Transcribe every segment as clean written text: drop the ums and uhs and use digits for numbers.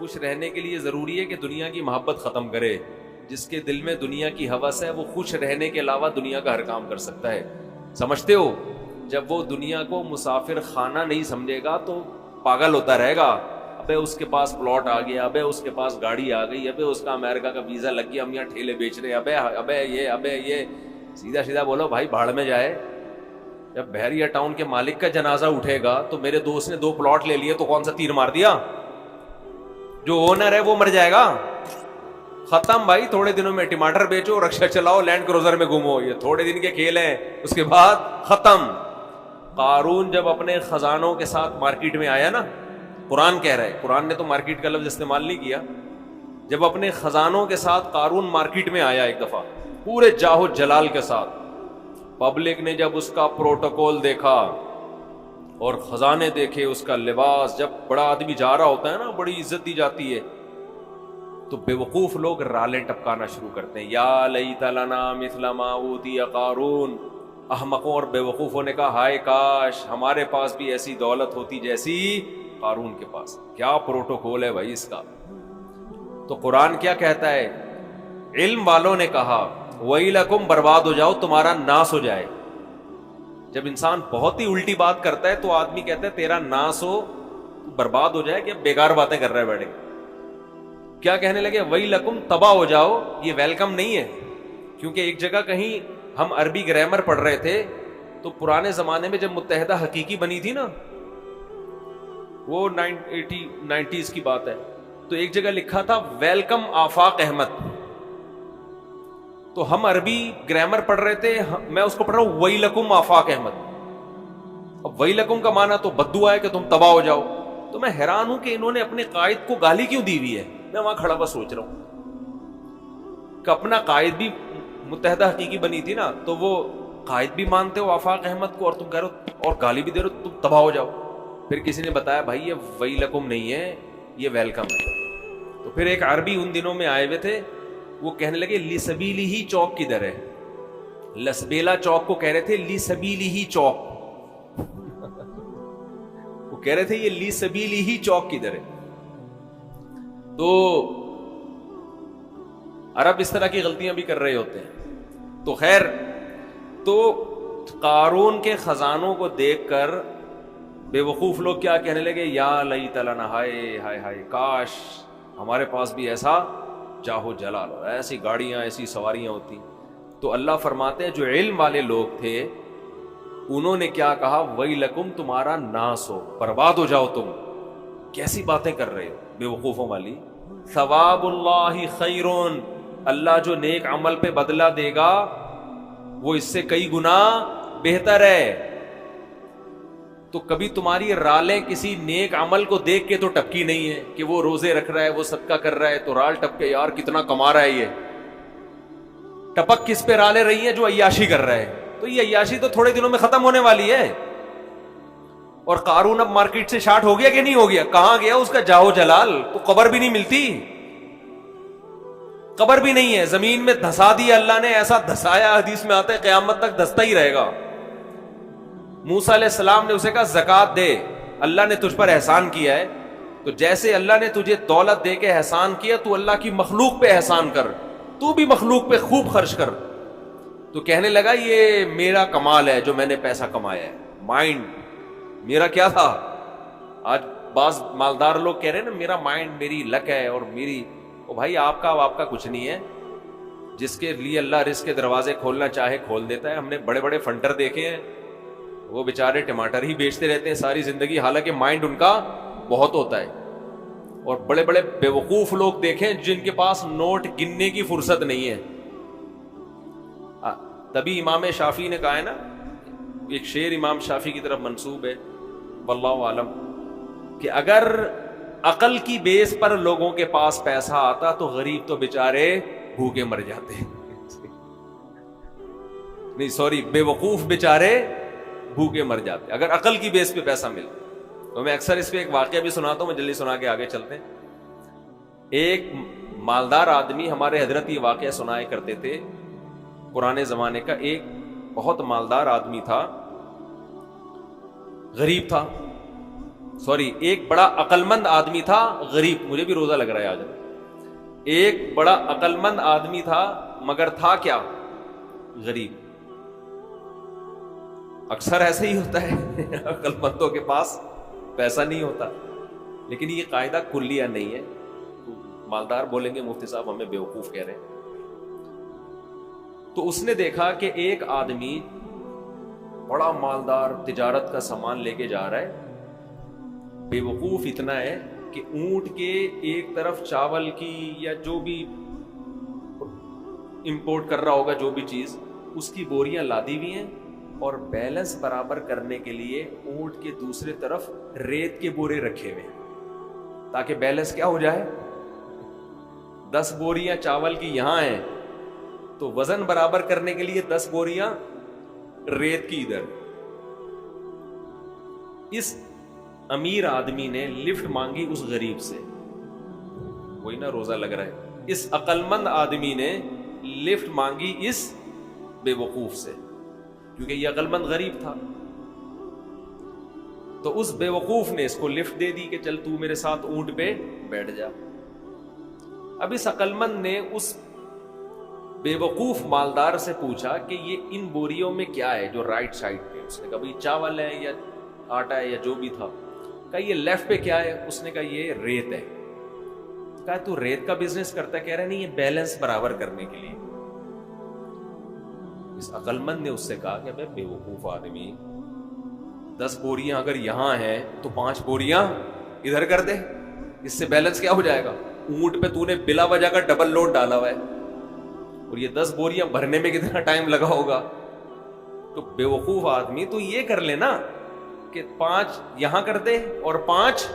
خوش رہنے کے لیے ضروری ہے کہ دنیا کی محبت ختم کرے. جس کے دل میں دنیا کی ہوس ہے وہ خوش رہنے کے علاوہ دنیا کا ہر کام کر سکتا ہے. سمجھتے ہو؟ جب وہ دنیا کو مسافر خانہ نہیں سمجھے گا تو پاگل ہوتا رہے گا. ابے اس کے پاس پلاٹ آ گیا, ابے اس کے پاس گاڑی آ گئی, ابے اس کا امریکہ کا ویزا لگ گیا, ہم یہاں ٹھیلے بیچ رہے ہیں, ابے یہ سیدھا سیدھا بولو بھائی بھاڑ میں جائے. جب بحریہ ٹاؤن کے مالک کا جنازہ اٹھے گا تو میرے دوست نے 2 پلاٹ لے لیے تو کون سا تیر مار دیا؟ جو اونر ہے وہ مر جائے گا. ختم بھائی. تھوڑے دنوں میں ٹماٹر بیچو, رکشا چلاؤ, لینڈ کروزر میں گھومو, یہ تھوڑے دن کے کھیل ہیں, اس کے بعد ختم. قارون جب اپنے خزانوں کے ساتھ مارکیٹ میں آیا نا, قرآن کہہ رہا ہے, قرآن نے تو مارکیٹ کا لفظ استعمال نہیں کیا, جب اپنے خزانوں کے ساتھ قارون مارکیٹ میں آیا ایک دفعہ پورے جاہو جلال کے ساتھ, پبلک نے جب اس کا پروٹوکول دیکھا اور خزانے دیکھے, اس کا لباس, جب بڑا آدمی جا رہا ہوتا ہے نا بڑی عزت دی جاتی ہے, تو بے وقوف لوگ رالیں ٹپکانا شروع کرتے ہیں, یا لیت لنا مثل ما اوتی قارون. احمقوں اور بے وقوفوں نے کہا ہائے کاش ہمارے پاس بھی ایسی دولت ہوتی جیسی قارون کے پاس. کیا پروٹوکول ہے بھائی اس کا. تو قرآن کیا کہتا ہے؟ علم والوں نے کہا وَيْلَكُمْ, برباد ہو جاؤ, تمہارا ناس ہو جائے. جب انسان بہت ہی الٹی بات کرتا ہے تو آدمی کہتا ہے تیرا ناس ہو, برباد ہو جائے, کہ بیکار باتیں کر رہے ہیں بیٹھے. کیا کہنے لگے؟ وَيْلَكُمْ, تباہ ہو جاؤ. یہ ویلکم نہیں ہے, کیونکہ ایک جگہ کہیں ہم عربی گرامر پڑھ رہے تھے تو پرانے زمانے میں جب متحدہ حقیقی بنی تھی نا, وہ 90s کی بات ہے, تو ایک جگہ لکھا تھا ویلکم آفاق احمد. تو ہم عربی گرامر پڑھ رہے تھے, میں اس کو پڑھ رہا ہوں وَيْلَكُمْ آفاق احمد. اب وَيْلَكُمْ کا معنی تو بددعا ہے کہ تم تباہ ہو جاؤ. تو میں حیران ہوں کہ انہوں نے اپنے قائد کو گالی کیوں دی ہوئی ہے. میں وہاں کھڑا ہوا سوچ رہا ہوں کہ اپنا قائد بھی متحدہ حقیقی بنی تھی نا, تو وہ قائد بھی مانتے ہو آفاق احمد کو, اور تم کہہ رہے ہو اور گالی بھی دے رہے ہو, تم تباہ ہو جاؤ. پھر کسی نے بتایا بھائی یہ وَيْلَكُمْ نہیں ہے, یہ ویلکم ہے. تو پھر ایک عربی ان دنوں میں آئے ہوئے تھے, وہ کہنے لگے لِسَبِيلِهِ چوک کدھر ہے. لسبیلا چوک کو کہہ رہے تھے لِسَبِيلِهِ چوک. وہ کہہ رہے تھے یہ لِسَبِيلِهِ چوک کدھر ہے. تو عرب اس طرح کی غلطیاں بھی کر رہے ہوتے ہیں. تو خیر, تو قارون کے خزانوں کو دیکھ کر بے وقوف لوگ کیا کہنے لگے, یا لیت لنا, ہائے ہائے ہائے کاش ہمارے پاس بھی ایسا جاہو جلال ہو, ایسی گاڑیاں, ایسی سواریاں ہوتی. تو اللہ فرماتے ہیں جو علم والے لوگ تھے انہوں نے کیا کہا, وَيْلَكُمْ, تمہارا ناس ہو, برباد ہو جاؤ تم. کیسی باتیں کر رہے ہو بے وقوفوں والی. ثواب اللہ خیرون, اللہ جو نیک عمل پہ بدلہ دے گا وہ اس سے کئی گنا بہتر ہے. تو کبھی تمہاری رالیں کسی نیک عمل کو دیکھ کے تو ٹپکی نہیں ہے کہ وہ روزے رکھ رہا ہے, وہ صدقہ کر رہا ہے, تو رال ٹپ کے یار کتنا کما رہا ہے. یہ ٹپک کس پہ رالیں رہی ہیں؟ جو عیاشی کر رہا ہے. تو یہ عیاشی تو تھوڑے دنوں میں ختم ہونے والی ہے. اور قارون اب مارکیٹ سے شارٹ ہو گیا کہ نہیں ہو گیا؟ کہاں گیا اس کا جاہو جلال؟ تو قبر بھی نہیں ملتی, قبر بھی نہیں ہے, زمین میں دھسا دیا اللہ نے, ایسا دھسایا حدیث میں آتا ہے قیامت تک دھستا ہی رہے گا. موسیٰ علیہ السلام نے اسے کہا زکوٰۃ دے, اللہ نے تجھ پر احسان کیا ہے, تو جیسے اللہ نے تجھے دولت دے کے احسان کیا تو اللہ کی مخلوق پہ احسان کر, تو بھی مخلوق پہ خوب خرچ کر. تو کہنے لگا یہ میرا کمال ہے جو میں نے پیسہ کمایا ہے, مائنڈ میرا کیا تھا. آج بعض مالدار لوگ کہہ رہے ہیں نا میرا مائنڈ, میری لک ہے اور میری, او بھائی آپ کا کچھ نہیں ہے. جس کے لیے اللہ رزق کے دروازے کھولنا چاہے کھول دیتا ہے. ہم نے بڑے بڑے فنڈر دیکھے ہیں, وہ بیچارے ٹماٹر ہی بیچتے رہتے ہیں ساری زندگی, حالانکہ مائنڈ ان کا بہت ہوتا ہے. اور بڑے بڑے بے وقوف لوگ دیکھیں جن کے پاس نوٹ گننے کی فرصت نہیں ہے. تبھی امام شافعی نے کہا ہے نا, ایک شعر امام شافعی کی طرف منسوب ہے واللہ عالم, کہ اگر عقل کی بیس پر لوگوں کے پاس پیسہ آتا تو غریب تو بیچارے بھوکے مر جاتے. نہیں سوری, بے وقوف بیچارے بھوکے مر جاتے اگر عقل کی بیس پہ پیسہ ملتا. تو میں اکثر اس پہ ایک واقعہ بھی سناتا ہوں, میں جلدی سنا کے آگے چلتے ہیں. ایک مالدار آدمی ہمارے حضرت یہ واقعہ سنائے کرتے تھے پرانے زمانے کا. ایک بہت مالدار آدمی تھا, غریب تھا, سوری، ایک بڑا عقل مند آدمی تھا غریب. مجھے بھی روزہ لگ رہا ہے آج. ایک بڑا عقل مند آدمی تھا مگر تھا کیا؟ غریب. اکثر ایسے ہی ہوتا ہے عقل مندوں کے پاس پیسہ نہیں ہوتا. لیکن یہ قاعدہ کلیہ نہیں ہے. مالدار بولیں گے مفتی صاحب ہمیں بیوقوف کہہ رہے ہیں. تو اس نے دیکھا کہ ایک آدمی بڑا مالدار تجارت کا سامان لے کے جا رہا ہے. بیوقوف اتنا ہے کہ اونٹ کے ایک طرف چاول کی یا جو بھی امپورٹ کر رہا ہوگا جو بھی چیز، اس کی بوریاں لادی ہوئی ہیں، اور بیلنس برابر کرنے کے لیے اونٹ کے دوسرے طرف ریت کے بورے رکھے ہوئے ہیں تاکہ بیلنس کیا ہو جائے. 10 بوریاں چاول کی یہاں ہیں تو وزن برابر کرنے کے لیے 10 بوریاں ریت کی ادھر. اس امیر آدمی نے لفٹ مانگی اس غریب سے. وہی نا روزہ لگ رہا ہے. اس عقل مند آدمی نے لفٹ مانگی اس بے وقوف سے، کیونکہ یہ عقل مند غریب تھا. تو اس بے وقوف نے اس کو لفٹ دے دی کہ چل تو میرے ساتھ اونٹ پہ بیٹھ جا. اب اس عقل مند نے اس بے وقوف مالدار سے پوچھا کہ یہ ان بوریوں میں کیا ہے جو رائٹ سائڈ پہ؟ اس نے کہا بھائی چاول ہے یا آٹا ہے یا جو بھی تھا. کہا یہ لیفٹ پہ کیا ہے؟ اس نے کہا یہ ریت ہے. کہا تو ریت کا بزنس کرتا ہے؟ کہہ رہا نہیں، یہ بیلنس برابر کرنے کے لیے. اس عقل مند نے اس سے کہا کہ بے بے وقوف آدمی، 10 بوریاں اگر یہاں ہیں تو 5 بوریاں ادھر کر دے، اس سے بیلنس کیا ہو جائے گا؟ اونٹ پہ تو نے بلا وجہ کا ڈبل لوڈ ڈالا ہوا ہے اور یہ 10 بوریاں بھرنے میں کتنا ٹائم لگا ہوگا. تو بے وقوف آدمی تو یہ کر لے نا کہ 5 یہاں کر دے اور 5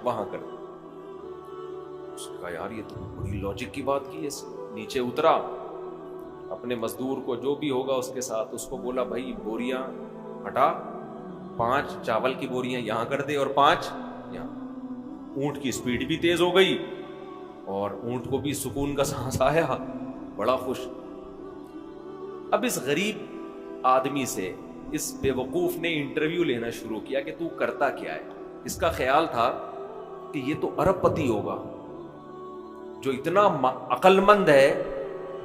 وہاں کر دے. اس نے کہا یار یہ تو بڑی لاجک کی بات کی ہے. نیچے اترا، اپنے مزدور کو جو بھی ہوگا اس کے ساتھ اس کو بولا بھائی بوریاں ہٹا، 5 چاول کی بوریاں یہاں کر دے اور 5 یہاں. اونٹ کی سپیڈ بھی تیز ہو گئی اور اونٹ کو بھی سکون کا سانس آیا، بڑا خوش. اب اس غریب آدمی سے اس بے وقوف نے انٹرویو لینا شروع کیا کہ تو کرتا کیا ہے. اس کا خیال تھا کہ یہ تو ارب پتی ہوگا جو اتنا عقل مند ہے،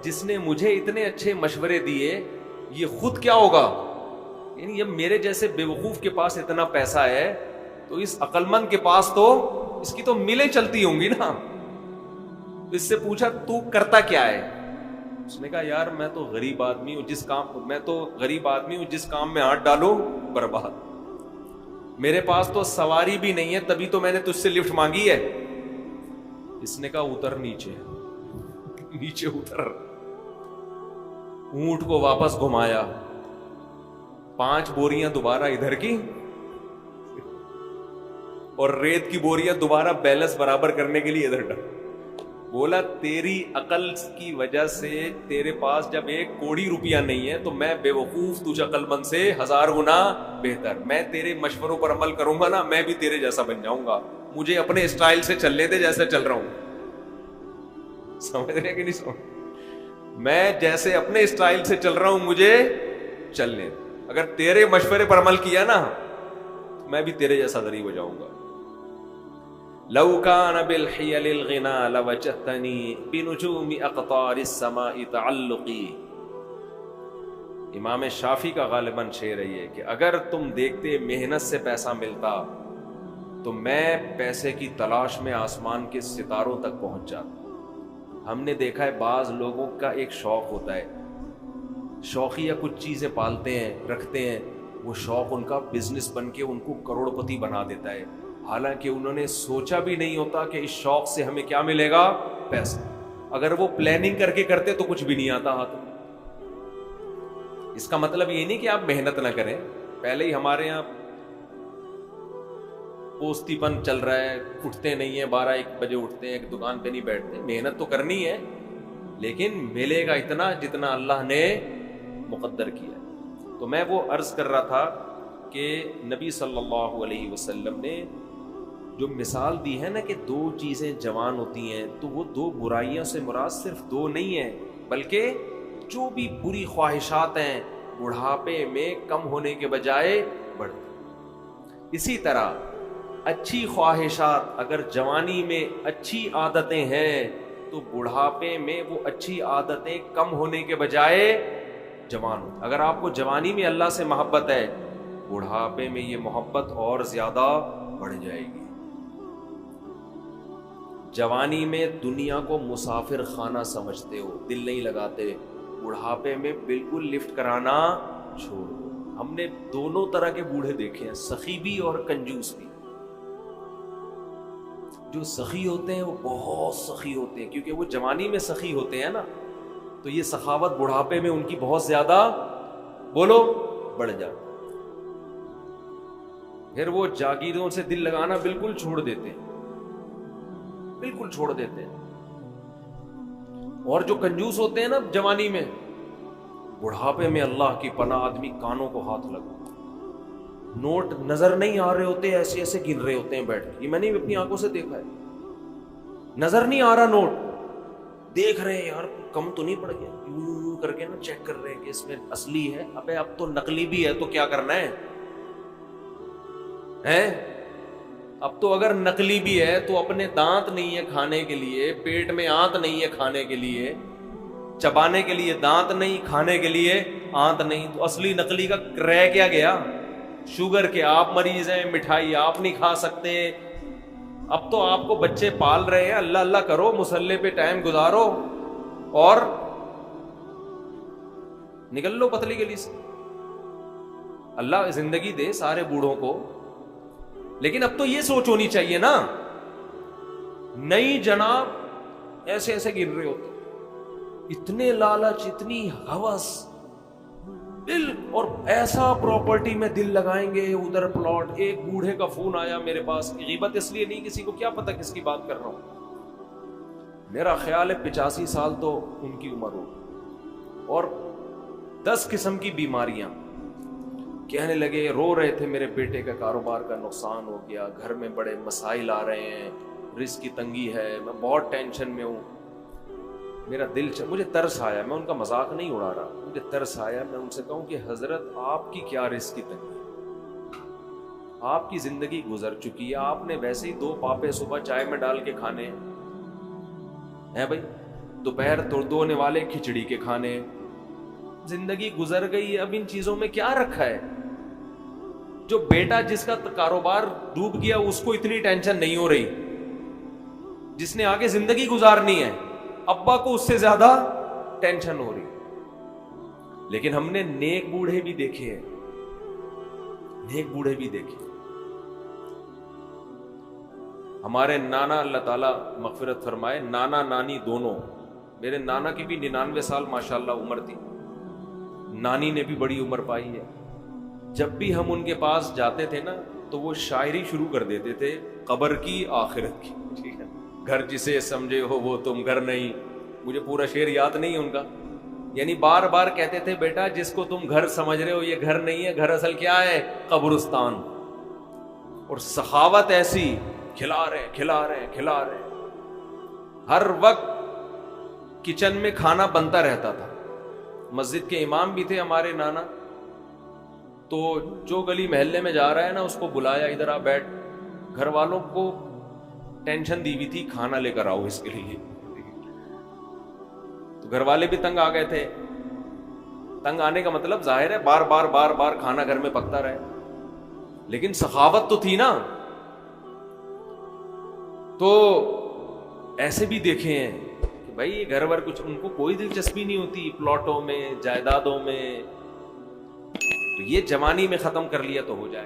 جس نے مجھے اتنے اچھے مشورے دیے. یہ خود کیا ہوگا؟ یعنی یہ میرے جیسے بے وقوف کے پاس اتنا پیسہ ہے تو اس عقل مند کے پاس تو اس کی تو ملیں چلتی ہوں گی نا. اس سے پوچھا تو کرتا کیا ہے؟ اس نے کہا یار میں تو غریب آدمی ہوں، جس کام میں ہاتھ ڈالو برباد. میرے پاس تو سواری بھی نہیں ہے، تبھی تو میں نے تجھ سے لفٹ مانگی ہے. اس نے کہا اتر نیچے. نیچے اتر، اونٹ کو واپس گھمایا، 5 بوریاں دوبارہ ادھر کی اور ریت کی بوریاں دوبارہ بیلنس برابر کرنے کے لیے ادھر ڈال. بولا تیری عقل کی وجہ سے تیرے پاس جب 1 کوڑی روپیہ نہیں ہے تو میں بے وقوف تجھ عقل مند سے 1000 گنا بہتر. میں تیرے مشوروں پر عمل کروں گا نا، میں بھی تیرے جیسا بن جاؤں گا. مجھے اپنے اسٹائل سے چلنے دے جیسے چل رہا ہوں. سمجھ رہے کہ نہیں سمجھ؟ میں جیسے اپنے اسٹائل سے چل رہا ہوں مجھے چلنے دے. اگر تیرے مشورے پر عمل کیا نا میں بھی تیرے جیسا غریب ہو جاؤں گا. لو كان بالحيل الغنى لوجدتني بنجوم اقطار السماء تعلقي. امام شافعی کا غالباً شعر ہے یہ کہ اگر تم دیکھتے محنت سے پیسہ ملتا تو میں پیسے کی تلاش میں آسمان کے ستاروں تک پہنچ جاتا. ہم نے دیکھا ہے بعض لوگوں کا ایک شوق ہوتا ہے، شوقیہ کچھ چیزیں پالتے ہیں رکھتے ہیں، وہ شوق ان کا بزنس بن کے ان کو کروڑ پتی بنا دیتا ہے، حالانکہ انہوں نے سوچا بھی نہیں ہوتا کہ اس شوق سے ہمیں کیا ملے گا؟ پیسہ. اگر وہ پلاننگ کر کے کرتے تو کچھ بھی نہیں آتا ہاتھ. اس کا مطلب یہ نہیں کہ آپ محنت نہ کریں. پہلے ہی ہمارے یہاں پوستی پن چل رہا ہے، اٹھتے نہیں ہیں، 12-1 بجے اٹھتے ہیں، ایک دکان پہ نہیں بیٹھتے. محنت تو کرنی ہے لیکن ملے گا اتنا جتنا اللہ نے مقدر کیا. تو میں وہ عرض کر رہا تھا کہ نبی صلی اللہ علیہ وسلم نے جو مثال دی ہے نا کہ 2 چیزیں جوان ہوتی ہیں تو وہ 2 برائیوں سے مراد صرف 2 نہیں ہیں، بلکہ جو بھی بری خواہشات ہیں بڑھاپے میں کم ہونے کے بجائے بڑھتی. اسی طرح اچھی خواہشات اگر جوانی میں اچھی عادتیں ہیں تو بڑھاپے میں وہ اچھی عادتیں کم ہونے کے بجائے جوان ہو. اگر آپ کو جوانی میں اللہ سے محبت ہے, بڑھاپے میں یہ محبت اور زیادہ بڑھ جائے گی. جوانی میں دنیا کو مسافر خانہ سمجھتے ہو, دل نہیں لگاتے, بڑھاپے میں بالکل لفٹ کرانا چھوڑ دو. ہم نے دونوں طرح کے بوڑھے دیکھے ہیں, سخی بھی اور کنجوس بھی. جو سخی ہوتے ہیں وہ بہت سخی ہوتے ہیں, کیونکہ وہ جوانی میں سخی ہوتے ہیں نا, تو یہ سخاوت بڑھاپے میں ان کی بہت زیادہ بولو بڑھ جاتی. پھر وہ جاگیروں سے دل لگانا بالکل چھوڑ دیتے ہیں, بالکل چھوڑ دیتے ہیں. اور جو کنجوس ہوتے ہیں نا جوانی میں, بڑھاپے میں اللہ کی پناہ آدمی کانوں کو ہاتھ لگا, نوٹ نظر نہیں آ رہے ہوتے, ایسے ایسے گن رہے ہوتے ہیں بیٹھ کے. یہ میں نے اپنی آنکھوں سے دیکھا ہے, نظر نہیں آ رہا نوٹ, دیکھ رہے ہیں یار کم تو نہیں پڑ گیا, یوں کر کے نا چیک کر رہے ہیں کہ اس میں اصلی ہے. ابے اب تو نقلی بھی ہے تو کیا کرنا ہے, اب تو اگر نقلی بھی ہے تو اپنے دانت نہیں ہے کھانے کے لیے, پیٹ میں آنت نہیں ہے کھانے کے لیے, چبانے کے لیے دانت نہیں, کھانے کے لیے آنت نہیں, تو اصلی نقلی کا رہ کیا گیا. شوگر کے آپ مریض ہیں, مٹھائی آپ نہیں کھا سکتے. اب تو آپ کو بچے پال رہے ہیں, اللہ اللہ کرو, مصلے پہ ٹائم گزارو اور نکل لو پتلی گلی سے. اللہ زندگی دے سارے بوڑھوں کو, لیکن اب تو یہ سوچ ہونی چاہیے نا, نہیں جناب ایسے ایسے گر رہے ہوتے, اتنے لالچ, اتنی ہوس, دل, اور ایسا پراپرٹی میں دل لگائیں گے, ادھر پلاٹ. ایک بوڑھے کا فون آیا میرے پاس, غیبت اس لیے نہیں, کسی کو کیا پتا کس کی بات کر رہا ہوں, میرا خیال ہے 85 سال تو ان کی عمر ہو, اور 10 قسم کی بیماریاں. کہنے لگے, رو رہے تھے, میرے بیٹے کا کاروبار کا نقصان ہو گیا, گھر میں بڑے مسائل آ رہے ہیں, رزق کی تنگی ہے, میں بہت ٹینشن میں ہوں. میرا دل مجھے ترس آیا, میں ان کا مذاق نہیں اڑا رہا, مجھے ترس آیا. میں ان سے کہوں کہ حضرت آپ کی کیا رزق کی تنگی ہے, آپ کی زندگی گزر چکی ہے, آپ نے ویسے ہی 2 پاپے صبح چائے میں ڈال کے کھانے ہیں بھائی, دوپہر دھونے والے کھچڑی کے کھانے, زندگی گزر گئی. اب ان چیزوں میں کیا رکھا ہے؟ جو بیٹا جس کا کاروبار ڈوب گیا اس کو اتنی ٹینشن نہیں ہو رہی, جس نے آگے زندگی گزارنی ہے ابا کو اس سے زیادہ ٹینشن ہو رہی. لیکن ہم نے نیک بوڑھے بھی دیکھے ہیں, نیک بوڑھے بھی دیکھے. ہمارے نانا, اللہ تعالیٰ مغفرت فرمائے, نانا نانی دونوں, میرے نانا کی بھی 99 سال ماشاءاللہ عمر تھی, نانی نے بھی بڑی عمر پائی ہے. جب بھی ہم ان کے پاس جاتے تھے نا تو وہ شاعری شروع کر دیتے تھے, قبر کی آخرت کی, ٹھیک ہے, گھر جسے سمجھے ہو وہ تم گھر نہیں. مجھے پورا شعر یاد نہیں ہے ان کا, یعنی بار بار کہتے تھے بیٹا جس کو تم گھر سمجھ رہے ہو یہ گھر نہیں ہے, گھر اصل کیا ہے, قبرستان. اور سخاوت ایسی, کھلا رہے, ہر وقت کچن میں کھانا بنتا رہتا تھا. مسجد کے امام بھی تھے ہمارے نانا, تو جو گلی محلے میں جا رہا ہے نا اس کو بلایا, ادھر آ بیٹھ. گھر والوں کو ٹینشن دی ہوئی تھی, کھانا لے کر آؤ اس کے لیے. تو گھر والے بھی تنگ آ گئے تھے. تنگ آنے کا مطلب ظاہر ہے بار بار کھانا گھر میں پکتا رہے, لیکن سخاوت تو تھی نا. تو ایسے بھی دیکھے ہیں کہ بھائی یہ گھر ور کچھ ان کو کوئی دلچسپی نہیں ہوتی پلاٹوں میں, جائیدادوں میں. تو یہ جوانی میں ختم کر لیا تو ہو جائے.